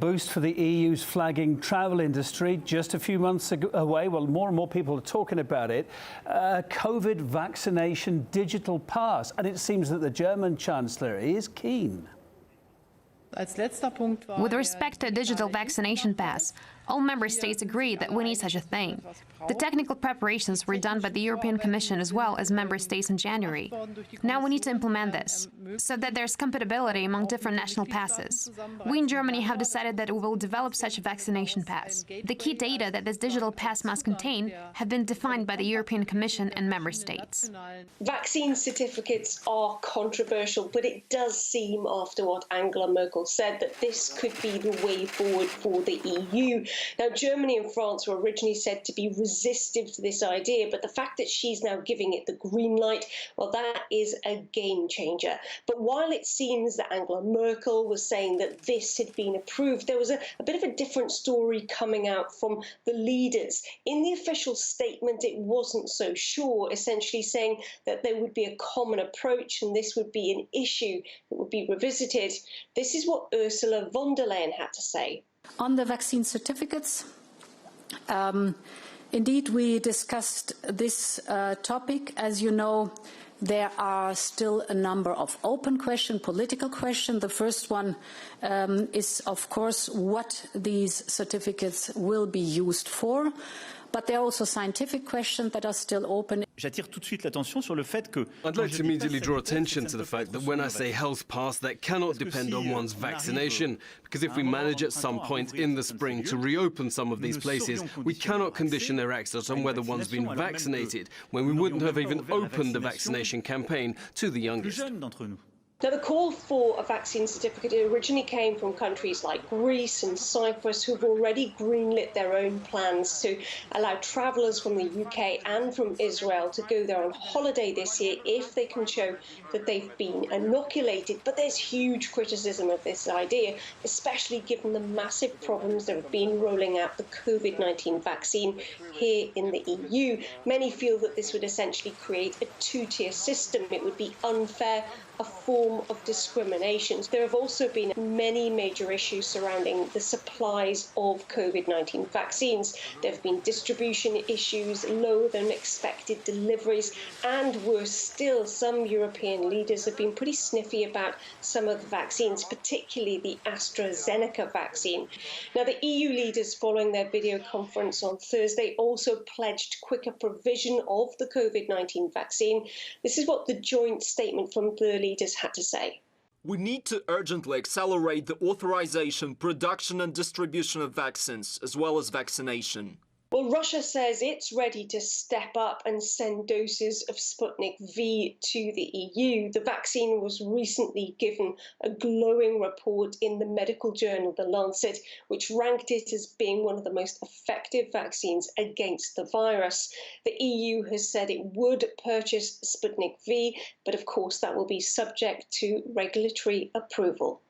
Boost for the EU's flagging travel industry just a few months away. Well, more and more people are talking about it. COVID vaccination digital pass. And it seems that the German Chancellor is keen. With respect to digital vaccination pass, all member states agree that we need such a thing. The technical preparations were done by the European Commission as well as member states in January. Now we need to implement this, so that there's compatibility among different national passes. We in Germany have decided that we will develop such a vaccination pass. The key data that this digital pass must contain have been defined by the European Commission and member states. Vaccine certificates are controversial, but it does seem, after what Angela Merkel said, that this could be the way forward for the EU. Now, Germany and France were originally said to be resistive to this idea, but the fact that she's now giving it the green light, well, that is a game changer. But while it seems that Angela Merkel was saying that this had been approved, there was a bit of a different story coming out from the leaders. In the official statement, it wasn't so sure, essentially saying that there would be a common approach and this would be an issue that would be revisited. This is what Ursula von der Leyen had to say. On the vaccine certificates, indeed, we discussed this topic. As you know, there are still a number of open questions, political questions. The first one is, of course, what these certificates will be used for. But there are also scientific questions that are still open. J'attire tout de suite l'attention sur le fait que I'd like to immediately draw attention to the fact that when I say health pass, that cannot depend on one's vaccination, because if we manage at some point in the spring to reopen some of these places, we cannot condition their access on whether one's been vaccinated, when we wouldn't have even opened the vaccination campaign to the youngest. Now, the call for a vaccine certificate originally came from countries like Greece and Cyprus, who've already greenlit their own plans to allow travellers from the UK and from Israel to go there on holiday this year if they can show that they've been inoculated. But there's huge criticism of this idea, especially given the massive problems that have been rolling out the COVID-19 vaccine here in the EU. Many feel that this would essentially create a two-tier system. It would be unfair, a form of discrimination. There have also been many major issues surrounding the supplies of COVID-19 vaccines. There have been distribution issues, lower than expected deliveries, and worse still, some European leaders have been pretty sniffy about some of the vaccines, particularly the AstraZeneca vaccine. Now, the EU leaders, following their video conference on Thursday, also pledged quicker provision of the COVID-19 vaccine. This is what the joint statement from the leaders had to say. We need to urgently accelerate the authorization, production and distribution of vaccines, as well as vaccination. Well, Russia says it's ready to step up and send doses of Sputnik V to the EU. The vaccine was recently given a glowing report in the medical journal The Lancet, which ranked it as being one of the most effective vaccines against the virus. The EU has said it would purchase Sputnik V, but of course that will be subject to regulatory approval.